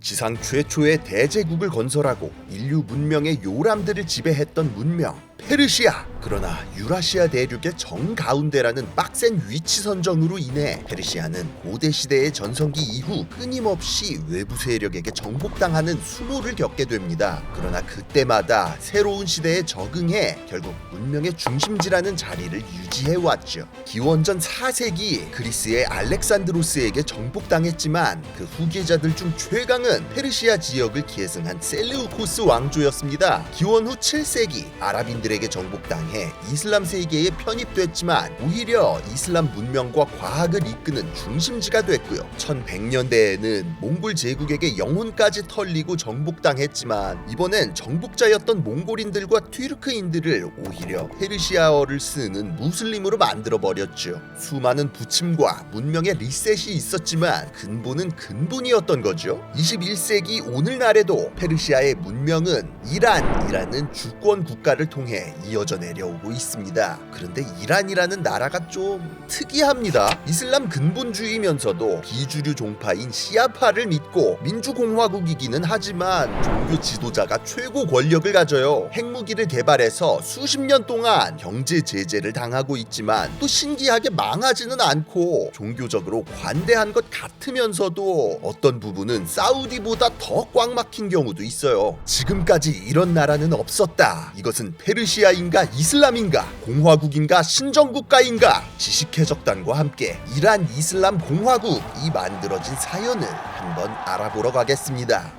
지상 최초의 대제국을 건설하고 인류 문명의 요람들을 지배했던 문명 페르시아. 그러나 유라시아 대륙의 정가운데라는 빡센 위치 선정으로 인해 페르시아는 고대 시대의 전성기 이후 끊임없이 외부 세력에게 정복당하는 수모를 겪게 됩니다. 그러나 그때마다 새로운 시대에 적응해 결국 문명의 중심지라는 자리를 유지해왔죠. 기원전 4세기 그리스의 알렉산드로스에게 정복당했지만 그 후계자들 중 최강은 페르시아 지역을 계승한 셀레우코스 왕조였습니다. 기원 후 7세기 아랍인들에게 정복당해 이슬람 세계에 편입됐지만 오히려 이슬람 문명과 과학을 이끄는 중심지가 됐고요. 1100년대에는 몽골 제국에게 영혼까지 털리고 정복당했지만 이번엔 정복자였던 몽골인들과 튀르크인들을 오히려 페르시아어를 쓰는 무슬림으로 만들어버렸죠. 수많은 부침과 문명의 리셋이 있었지만 근본은 근본이었던 거죠. 21세기 오늘날에도 페르시아의 문명은 이란이라는 주권 국가를 통해 이어져 내려오고 있습니다. 그런데 이란이라는 나라가 좀 특이합니다. 이슬람 근본주의면서도 비주류 종파인 시아파를 믿고 민주공화국이기는 하지만 종교 지도자가 최고 권력을 가져요. 핵무기를 개발해서 수십 년 동안 경제 제재를 당하고 있지만 또 신기하게 망하지는 않고 종교적으로 관대한 것 같으면서도 어떤 부분은 사우디보다 더 꽉 막힌 경우도 있어요. 지금까지 이런 나라는 없었다. 이것은 페르시아인가 이슬람인가 공화국인가 신정국가인가. 지식해적단과 함께 이란 이슬람 공화국이 만들어진 사연을 한번 알아보러 가겠습니다.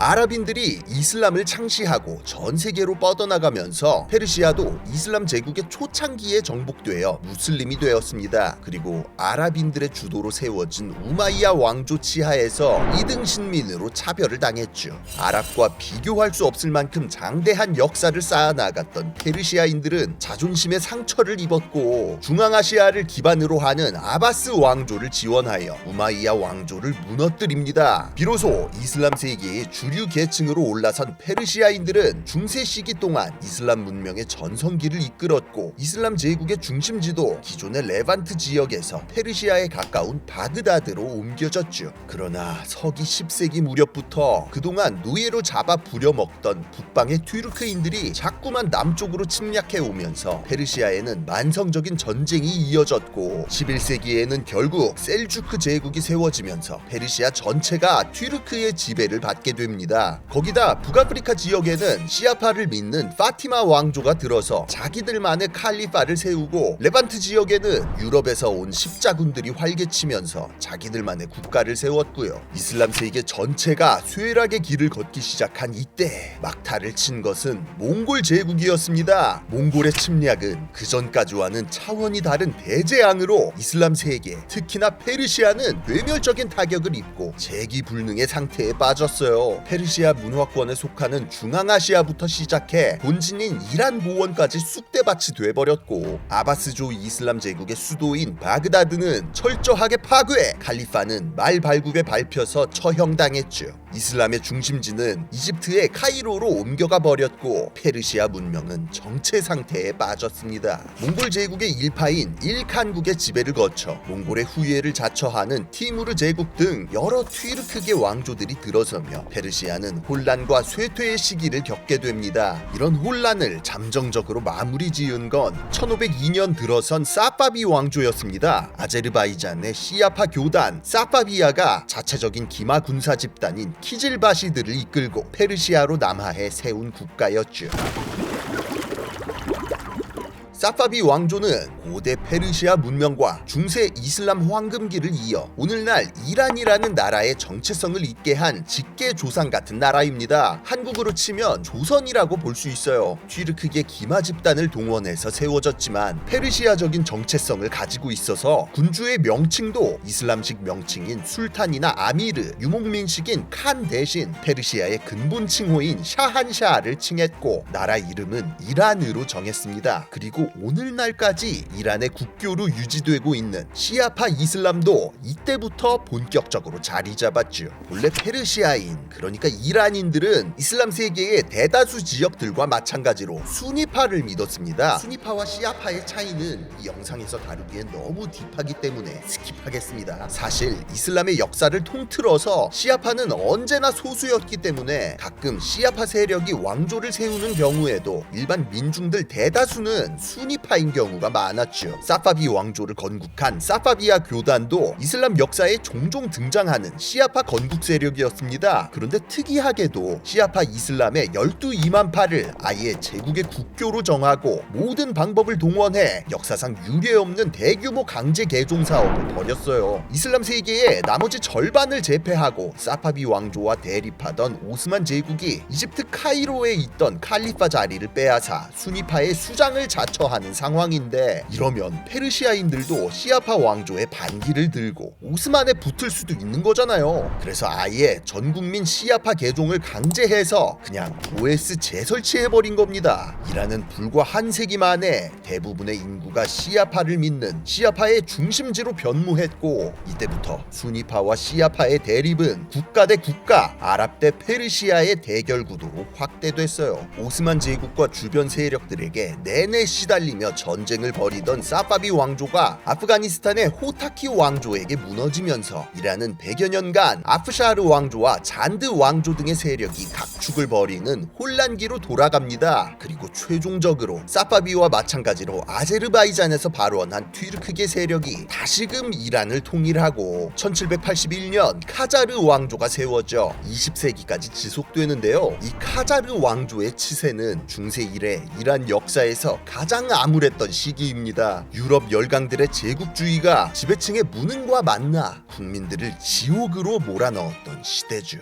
아랍인들이 이슬람을 창시하고 전 세계로 뻗어나가면서 페르시아도 이슬람 제국의 초창기에 정복되어 무슬림이 되었습니다. 그리고 아랍인들의 주도로 세워진 우마이야 왕조 치하에서 2등 신민으로 차별을 당했죠. 아랍과 비교할 수 없을 만큼 장대한 역사를 쌓아나갔던 페르시아인들은 자존심의 상처를 입었고 중앙아시아를 기반으로 하는 아바스 왕조를 지원하여 우마이야 왕조를 무너뜨립니다. 비로소 이슬람 세계의 주류 계층으로 올라선 페르시아인들은 중세 시기 동안 이슬람 문명의 전성기를 이끌었고 이슬람 제국의 중심지도 기존의 레반트 지역에서 페르시아에 가까운 바그다드로 옮겨졌죠. 그러나 서기 10세기 무렵부터 그동안 노예로 잡아 부려먹던 북방의 튀르크인들이 자꾸만 남쪽으로 침략해 오면서 페르시아에는 만성적인 전쟁이 이어졌고 11세기에는 결국 셀주크 제국이 세워지면서 페르시아 전체가 튀르크의 지배를 받게 됩니다. 거기다 북아프리카 지역에는 시아파를 믿는 파티마 왕조가 들어서 자기들만의 칼리파를 세우고 레반트 지역에는 유럽에서 온 십자군들이 활개치면서 자기들만의 국가를 세웠고요. 이슬람 세계 전체가 쇠락의 길을 걷기 시작한 이때 막타를 친 것은 몽골 제국이었습니다. 몽골의 침략은 그전까지와는 차원이 다른 대재앙으로 이슬람 세계, 특히나 페르시아는 괴멸적인 타격을 입고 재기불능의 상태에 빠졌어요. 페르시아 문화권에 속하는 중앙아시아부터 시작해 본진인 이란 고원까지 쑥대밭이 돼버렸고 아바스조 이슬람 제국의 수도인 바그다드는 철저하게 파괴, 칼리파는 말 발굽에 밟혀서 처형당했죠. 이슬람의 중심지는 이집트의 카이로로 옮겨가 버렸고 페르시아 문명은 정체 상태에 빠졌습니다. 몽골 제국의 일파인 일칸국의 지배를 거쳐 몽골의 후예를 자처하는 티무르 제국 등 여러 튀르크계 왕조들이 들어서며 페르시아는 혼란과 쇠퇴의 시기를 겪게 됩니다. 이런 혼란을 잠정적으로 마무리 지은 건 1502년 들어선 사파비 왕조였습니다. 아제르바이잔의 시아파 교단 사파비아가 자체적인 기마 군사 집단인 키질바시들을 이끌고 페르시아로 남하해 세운 국가였죠. 사파비 왕조는 고대 페르시아 문명과 중세 이슬람 황금기를 이어 오늘날 이란이라는 나라의 정체성을 잇게 한 직계 조상 같은 나라입니다. 한국으로 치면 조선이라고 볼 수 있어요. 튀르크계 기마 집단을 동원해서 세워졌지만 페르시아적인 정체성을 가지고 있어서 군주의 명칭도 이슬람식 명칭인 술탄이나 아미르, 유목민식인 칸 대신 페르시아의 근본 칭호인 샤한샤를 칭했고 나라 이름은 이란으로 정했습니다. 그리고 그리고 오늘날까지 이란의 국교로 유지되고 있는 시아파 이슬람도 이때부터 본격적으로 자리 잡았죠. 원래 페르시아인, 그러니까 이란인들은 이슬람 세계의 대다수 지역들과 마찬가지로 수니파를 믿었습니다. 수니파와 시아파의 차이는 이 영상에서 다루기엔 너무 딥하기 때문에 스킵하겠습니다. 사실 이슬람의 역사를 통틀어서 시아파는 언제나 소수였기 때문에 가끔 시아파 세력이 왕조를 세우는 경우에도 일반 민중들 대다수는 수니파인 경우가 많았죠. 사파비 왕조를 건국한 사파비아 교단도 이슬람 역사에 종종 등장하는 시아파 건국 세력이었습니다. 그런데 특이하게도 시아파 이슬람의 12이만파를 아예 제국의 국교로 정하고 모든 방법을 동원해 역사상 유례없는 대규모 강제 개종 사업을 벌였어요. 이슬람 세계의 나머지 절반을 제패하고 사파비 왕조와 대립하던 오스만 제국이 이집트 카이로에 있던 칼리파 자리를 빼앗아 수니파의 수장을 자처하는 상황인데, 이러면 페르시아인들도 시아파 왕조의 반기를 들고 오스만에 붙을 수도 있는 거잖아요. 그래서 아예 전국민 시아파 개종을 강제해서 그냥 OS 재설치해버린 겁니다. 이란은 불과 한 세기 만에 대부분의 인구가 시아파를 믿는 시아파의 중심지로 변모했고, 이때부터 수니파와 시아파의 대립은 국가 대 국가, 아랍 대 페르시아의 대결 구도로 확대됐어요. 오스만 제국과 주변 세력들에게 내내 시달리며 전쟁을 벌이던 사파비 왕조가 아프가니스탄의 호타키 왕조에게 무너지면서 이란은 100여 년간 아프샤르 왕조와 잔드 왕조 등의 세력이 각축을 벌이는 혼란기로 돌아갑니다. 그리고 최종적으로 사파비와 마찬가지로 아제르바이잔에서 발원한 튀르크계 세력이 다시금 이란을 통일하고 1781년 카자르 왕조가 세워져 20세기까지 지속되는데요. 이 카자르 왕조의 치세는 중세 이래 이란 역사에서 가장 암울했던 시기입니다. 유럽 열강들의 제국주의가 지배층의 무능과 만나 국민들을 지옥으로 몰아넣었던 시대죠.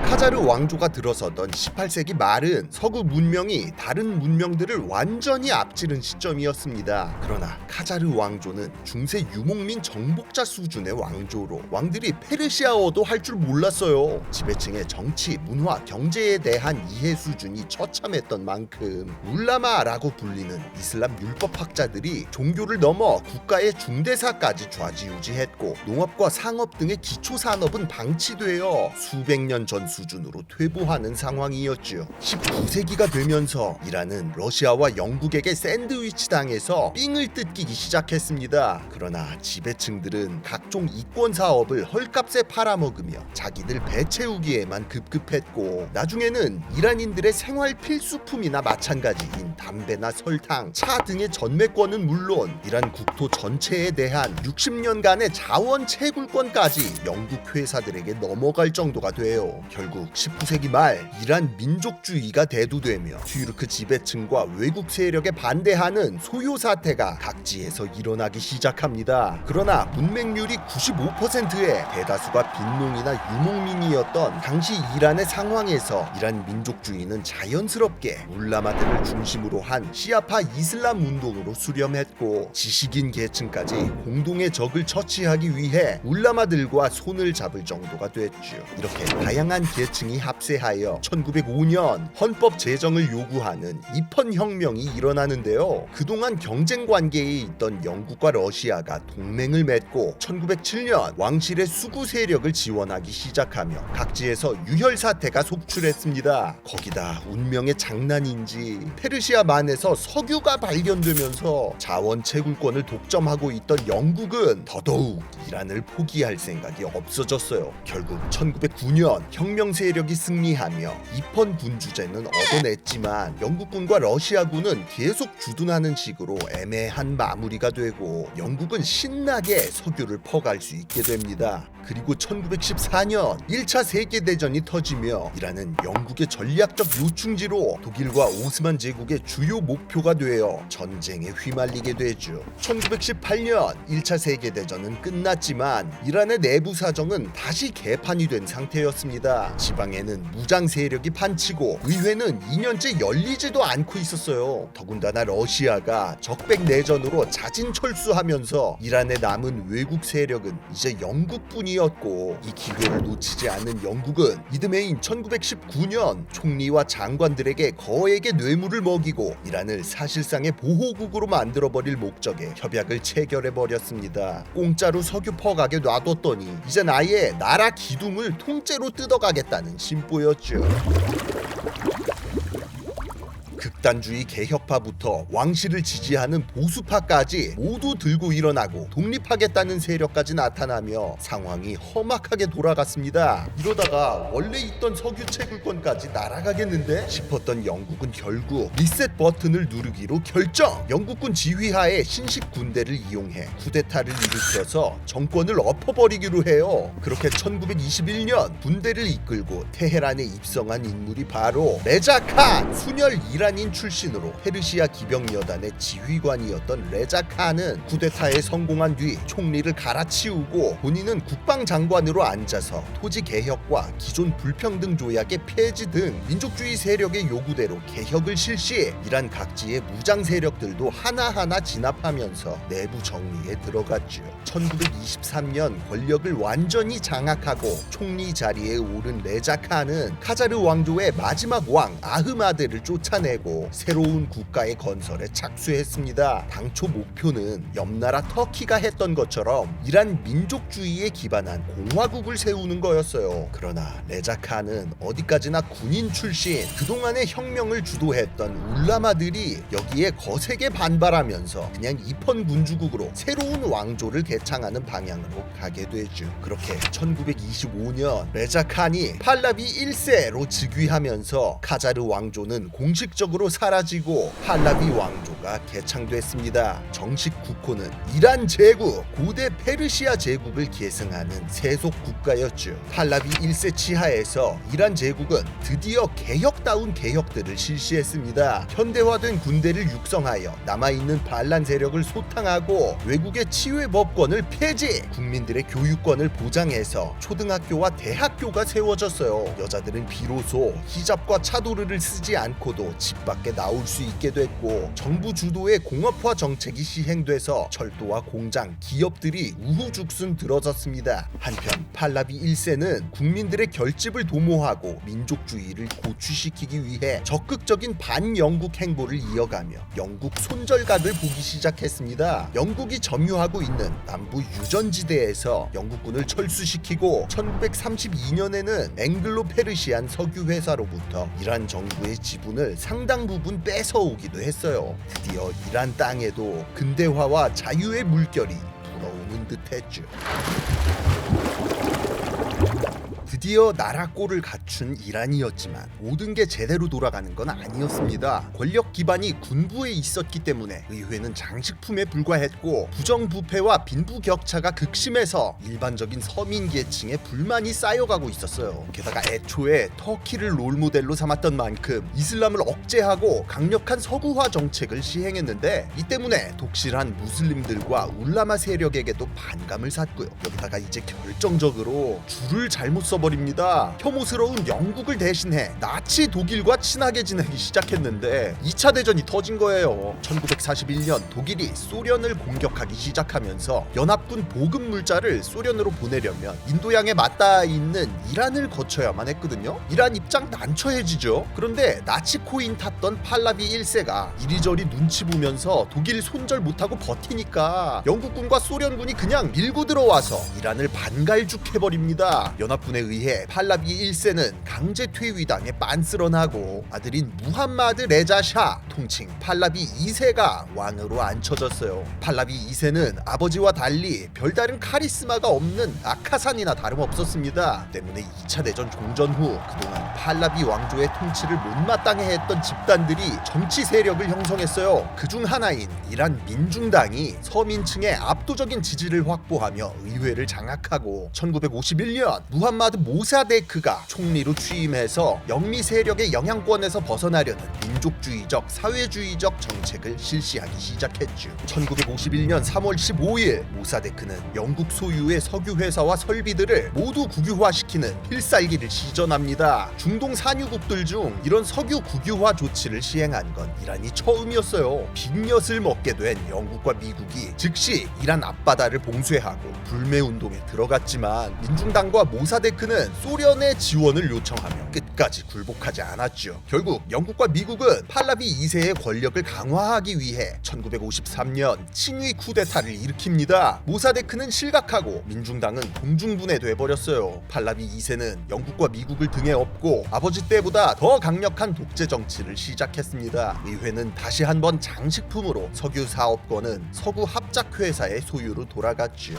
카자르 왕조가 들어서던 18세기 말은 서구 문명이 다른 문명들을 완전히 앞지른 시점이었습니다. 그러나 카자르 왕조는 중세 유목민 정복자 수준의 왕조로 왕들이 페르시아어도 할 줄 몰랐어요. 지배층의 정치, 문화, 경제에 대한 이해 수준이 처참했던 만큼 울라마라고 불리는 이슬람 율법학자들이 종교를 넘어 국가의 중대사까지 좌지우지했고, 농업과 상업 등의 기초 산업은 방치되어 수백 년 전 수준으로 퇴보하는 상황이었죠. 19세기가 되면서 이란은 러시아와 영국에게 샌드위치 당해서 삥을 뜯기기 시작했습니다. 그러나 지배층들은 각종 이권 사업을 헐값에 팔아먹으며 자기들 배 채우기에만 급급했고, 나중에는 이란인들의 생활 필수품이나 마찬가지인 담배나 설탕, 차 등의 전매권은 물론 이란 국토 전체에 대한 60년간의 자원 채굴권까지 영국 회사들에게 넘어갈 정도가 돼요. 결국 19세기 말 이란 민족주의가 대두되며 튀르크 지배층과 외국 세력에 반대하는 소요 사태가 각지에서 일어나기 시작합니다. 그러나 문맹률이 95%의 대다수가 빈농이나 유목민이었던 당시 이란의 상황에서 이란 민족주의는 자연스럽게 울라마들을 중심으로 한 시아파 이슬람 운동으로 수렴했고, 지식인 계층까지 공동의 적을 처치하기 위해 울라마들과 손을 잡을 정도가 됐죠. 이렇게 다양한 계층이 합세하여 1905년 헌법 제정을 요구하는 입헌 혁명이 일어나는데요. 그동안 경쟁 관계에 있던 영국과 러시아가 동맹을 맺고 1907년 왕실의 수구 세력을 지원하기 시작하며 각지에서 유혈 사태가 속출했습니다. 거기다 운명의 장난인지 페르시아만에서 석유가 발견되면서 자원 채굴권을 독점하고 있던 영국은 더더욱 이란을 포기할 생각이 없어졌어요. 결국 1909년 혁명 세력이 승리하며 입헌 군주제는 얻어냈지만 영국군과 러시아군은 계속 주둔하는 식으로 애매한 마무리가 되고, 영국은 신나게 석유를 퍼갈 수 있게 됩니다. 그리고 1914년 1차 세계대전이 터지며 이란은 영국의 전략적 요충지로 독일과 오스만 제국의 주요 목표가 되어 전쟁에 휘말리게 되죠. 1918년 1차 세계대전은 끝났지만 이란의 내부 사정은 다시 개판이 된 상태였습니다. 지방에는 무장 세력이 판치고 의회는 2년째 열리지도 않고 있었어요. 더군다나 러시아가 적백 내전으로 자진 철수하면서 이란에 남은 외국 세력은 이제 영국뿐이었고, 이 기회를 놓치지 않은 영국은 이듬해인 1919년 총리와 장관들에게 거액의 뇌물을 먹이고 이란을 사실상의 보호국으로 만들어버릴 목적에 협약을 체결해버렸습니다. 공짜로 석유 퍼가게 놔뒀더니 이젠 아예 나라 기둥을 통째로 뜯어가겠다는 심보였죠. 극단주의 개혁파부터 왕실을 지지하는 보수파까지 모두 들고 일어나고 독립하겠다는 세력까지 나타나며 상황이 험악하게 돌아갔습니다. 이러다가 원래 있던 석유 채굴권까지 날아가겠는데 싶었던 영국은 결국 리셋 버튼을 누르기로 결정! 영국군 지휘하에 신식 군대를 이용해 쿠데타를 일으켜서 정권을 엎어버리기로 해요. 그렇게 1921년 군대를 이끌고 테헤란에 입성한 인물이 바로 레자 칸! 순혈 이란인 출신으로 페르시아 기병여단의 지휘관이었던 레자 칸은 쿠데타에 성공한 뒤 총리를 갈아치우고 본인은 국방장관으로 앉아서 토지 개혁과 기존 불평등 조약의 폐지 등 민족주의 세력의 요구대로 개혁을 실시, 이란 각지의 무장 세력들도 하나하나 진압하면서 내부 정리에 들어갔죠. 1923년 권력을 완전히 장악하고 총리 자리에 오른 레자 칸은 카자르 왕조의 마지막 왕 아흐마드를 쫓아내고 새로운 국가의 건설에 착수했습니다. 당초 목표는 옆나라 터키가 했던 것처럼 이란 민족주의에 기반한 공화국을 세우는 거였어요. 그러나 레자 칸은 어디까지나 군인 출신, 그동안의 혁명을 주도했던 울라마들이 여기에 거세게 반발하면서 그냥 입헌군주국으로 새로운 왕조를 개창하는 방향으로 가게 되죠. 그렇게 1925년 레자 칸이 팔라비 1세로 즉위하면서 카자르 왕조는 공식적으로 사라지고 팔라비 왕조가 개창됐습니다. 정식 국호는 이란 제국, 고대 페르시아 제국을 계승하는 세속 국가였죠. 팔라비 1세 치하에서 이란 제국은 드디어 개혁다운 개혁들을 실시했습니다. 현대화된 군대를 육성하여 남아있는 반란 세력을 소탕하고 외국의 치외 법권을 폐지, 국민들의 교육권을 보장해서 초등학교와 대학교가 세워졌어요. 여자들은 비로소 히잡과 차도르를 쓰지 않고도 집 밖에 나올 수 있게 됐고, 정부 주도의 공업화 정책이 시행돼서 철도와 공장, 기업들이 우후죽순 들어섰습니다. 한편 팔라비 1세는 국민들의 결집을 도모하고 민족주의를 고취시키기 위해 적극적인 반영국 행보를 이어가며 영국 손절각을 보기 시작했습니다. 영국이 점유하고 있는 남부 유전지대에서 영국군을 철수시키고 1932년에는 앵글로 페르시안 석유 회사로부터 이란 정부의 지분을 상당 부분 뺏어오기도 했어요. 드디어 이란 땅에도 근대화와 자유의 물결이 불어오는 듯했죠. 드디어 나라 꼴을 갖춘 이란이었지만 모든 게 제대로 돌아가는 건 아니었습니다. 권력 기반이 군부에 있었기 때문에 의회는 장식품에 불과했고, 부정부패와 빈부격차가 극심해서 일반적인 서민 계층의 불만이 쌓여가고 있었어요. 게다가 애초에 터키를 롤모델로 삼았던 만큼 이슬람을 억제하고 강력한 서구화 정책을 시행했는데, 이 때문에 독실한 무슬림들과 울라마 세력에게도 반감을 샀고요. 여기다가 이제 결정적으로 줄을 잘못 써버립니다. 혐오스러운 영국을 대신해 나치 독일과 친하게 지내기 시작했는데 2차 대전이 터진 거예요. 1941년 독일이 소련을 공격하기 시작하면서 연합군 보급 물자를 소련으로 보내려면 인도양에 맞닿아 있는 이란을 거쳐야만 했거든요. 이란 입장 난처해지죠. 그런데 나치 코인 탔던 팔라비 1세가 이리저리 눈치 보면서 독일 손절 못하고 버티니까 영국군과 소련군이 그냥 밀고 들어와서 이란을 반갈죽해버립니다. 연합군에 의해 팔라비 1세는 강제 퇴위당해 빤스런하고 아들인 무함마드 레자 샤, 통칭 팔라비 2세가 왕으로 앉혀졌어요. 팔라비 2세는 아버지와 달리 별다른 카리스마가 없는 아카산이나 다름없었습니다. 때문에 2차 대전 종전 후 그동안 팔라비 왕조의 통치를 못마땅해 했던 집단들이 정치 세력을 형성했어요. 그중 하나인 이란 민중당이 서민층의 압도적인 지지를 확보하며 의회를 장악하고 1951년 무함마드 모사데크가 총리 총리로 취임해서 영미 세력의 영향권에서 벗어나려는 민족주의적, 사회주의적 정책을 실시하기 시작했죠. 1951년 3월 15일 모사데크는 영국 소유의 석유 회사와 설비들을 모두 국유화시키는 필살기를 시전합니다. 중동 산유국들 중 이런 석유 국유화 조치를 시행한 건 이란이 처음이었어요. 빅엿을 먹게 된 영국과 미국이 즉시 이란 앞바다를 봉쇄하고 불매운동에 들어갔지만 민중당과 모사데크는 소련의 지원을 요청하며 끝까지 굴복하지 않았죠. 결국 영국과 미국은 팔라비 2세의 권력을 강화하기 위해 1953년 친위 쿠데타를 일으킵니다. 모사데크는 실각하고 민중당은 공중분해돼 버렸어요. 팔라비 2세는 영국과 미국을 등에 업고 아버지 때보다 더 강력한 독재 정치를 시작했습니다. 의회는 다시 한번 장식품으로 석유 사업권은 서구 합작회사의 소유로 돌아갔죠.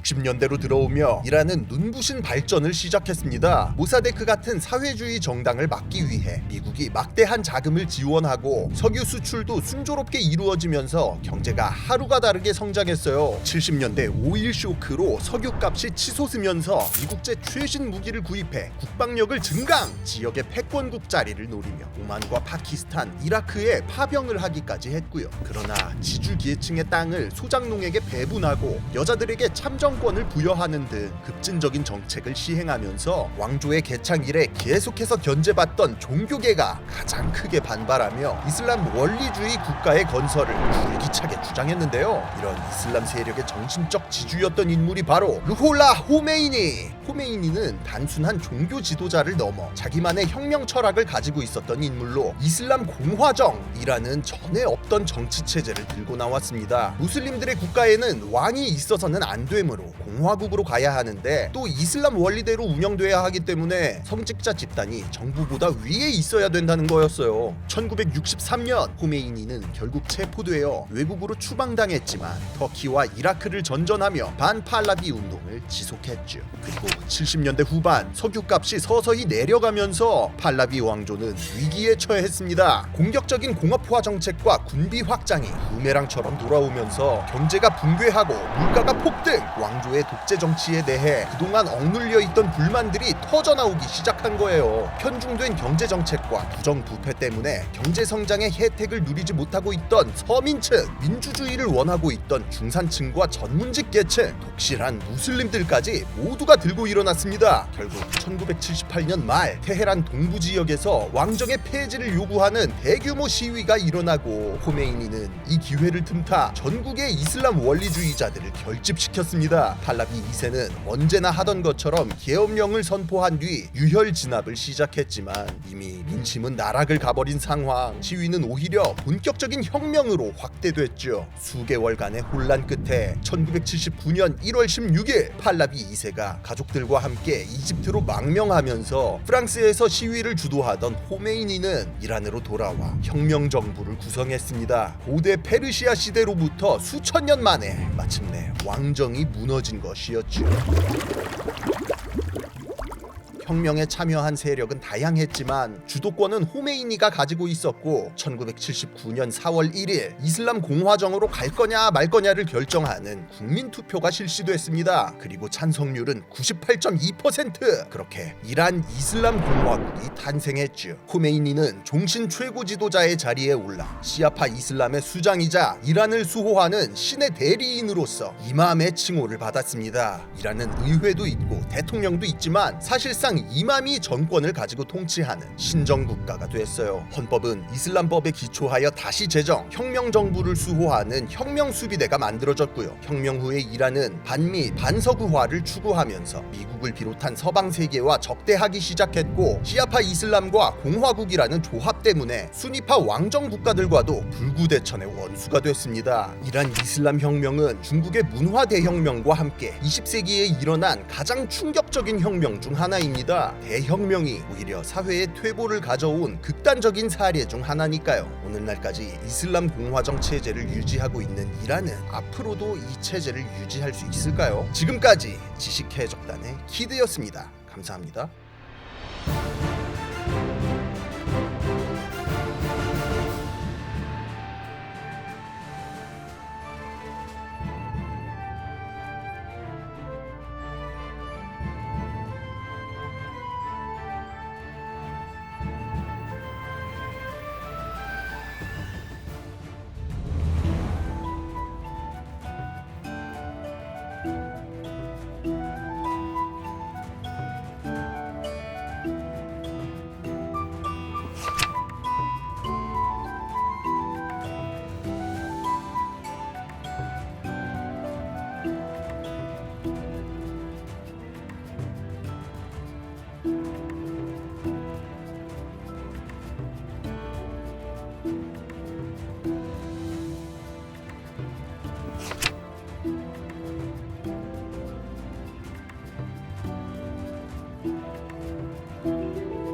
60년대로 들어오며 이란은 눈부신 발전을 시작했습니다. 모사데크 같은 사회주의 정당을 막기 위해 미국이 막대한 자금을 지원하고 석유 수출도 순조롭게 이루어지면서 경제가 하루가 다르게 성장했어요. 70년대 오일 쇼크로 석유값이 치솟으면서 미국제 최신 무기를 구입해 국방력을 증강, 지역의 패권국 자리를 노리며 오만과 파키스탄, 이라크에 파병을 하기까지 했고요. 그러나 지주계층의 땅을 소장농에게 배분하고 여자들에게 참정권을 부여하는 등 급진적인 정책을 시행하면서 왕조의 개창 이래 계속해서 견제받던 종교계가 가장 크게 반발하며 이슬람 원리주의 국가의 건설을 줄기차게 주장했는데요. 이런 이슬람 세력의 정신적 지주였던 인물이 바로 루홀라 호메이니. 호메이니는 단순한 종교 지도자를 넘어 자기만의 혁명 철학을 가지고 있었던 인물로 이슬람 공화정이라는 전에 없던 정치 체제를 들고 나왔습니다. 무슬림들의 국가에는 왕이 있어서는 안 되므로 공화국으로 가야 하는데 또 이슬람 원리대로 운영돼야 하기 때문에 성직자 집단이 정부보다 위에 있어야 된다는 거였어요. 1963년 호메이니는 결국 체포되어 외국으로 추방당했지만 터키와 이라크를 전전하며 반팔라비 운동을 지속했죠. 그리고 70년대 후반 석유값이 서서히 내려가면서 팔라비 왕조는 위기에 처했습니다. 공격적인 공업화 정책과 군비 확장이 부메랑처럼 돌아오면서 경제가 붕괴하고 물가가 폭등, 왕조의 독재 정치에 대해 그동안 억눌려 있던 불만들이 터져나오기 시작한 거예요. 편중된 경제 정책과 부정부패 때문에 경제 성장의 혜택을 누리지 못하고 있던 서민층, 민주주의를 원하고 있던 중산층과 전문직 계층, 독실한 무슬림들까지 모두가 들고 일어났습니다. 결국 1978년 말 테헤란 동부 지역에서 왕정의 폐지를 요구하는 대규모 시위가 일어나고 호메이니는 이 기회를 틈타 전국의 이슬람 원리주의자들을 결집시켰습니다. 팔라비 2세는 언제나 하던 것처럼 계엄령을 선포한 뒤 유혈 진압을 시작했지만 이미 민심은 나락을 가버린 상황. 시위는 오히려 본격적인 혁명으로 확대됐죠. 수개월간의 혼란 끝에 1979년 1월 16일 팔라비 2세가 가족들과 함께 이집트로 망명하면서 프랑스에서 시위를 주도하던 호메이니는 이란으로 돌아와 혁명 정부를 구성했습니다. 고대 페르시아 시대로부터 수천 년 만에 마침내 왕정이 무너진 것이었죠. 혁명에 참여한 세력은 다양했지만 주도권은 호메이니가 가지고 있었고 1979년 4월 1일 이슬람 공화정으로 갈 거냐 말 거냐를 결정하는 국민투표가 실시됐습니다. 그리고 찬성률은 98.2%. 그렇게 이란 이슬람 공화국이 탄생했죠. 호메이니는 종신 최고 지도자의 자리에 올라 시아파 이슬람의 수장이자 이란을 수호하는 신의 대리인으로서 이맘의 칭호를 받았습니다. 이란은 의회도 있고 대통령도 있지만 사실상 이맘이 정권을 가지고 통치하는 신정국가가 됐어요. 헌법은 이슬람법에 기초하여 다시 제정, 혁명정부를 수호하는 혁명수비대가 만들어졌고요. 혁명 후에 이란은 반미, 반서구화를 추구하면서 미국을 비롯한 서방세계와 적대하기 시작했고 시아파 이슬람과 공화국이라는 조합 때문에 수니파 왕정 국가들과도 불구대천의 원수가 됐습니다. 이란 이슬람 혁명은 중국의 문화 대혁명과 함께 20세기에 일어난 가장 충격적인 혁명 중 하나입니다. 대혁명이 오히려 사회의 퇴보를 가져온 극단적인 사례 중 하나니까요. 오늘날까지 이슬람 공화정 체제를 유지하고 있는 이란은 앞으로도 이 체제를 유지할 수 있을까요? 지금까지 지식해적단의 키드였습니다. 감사합니다.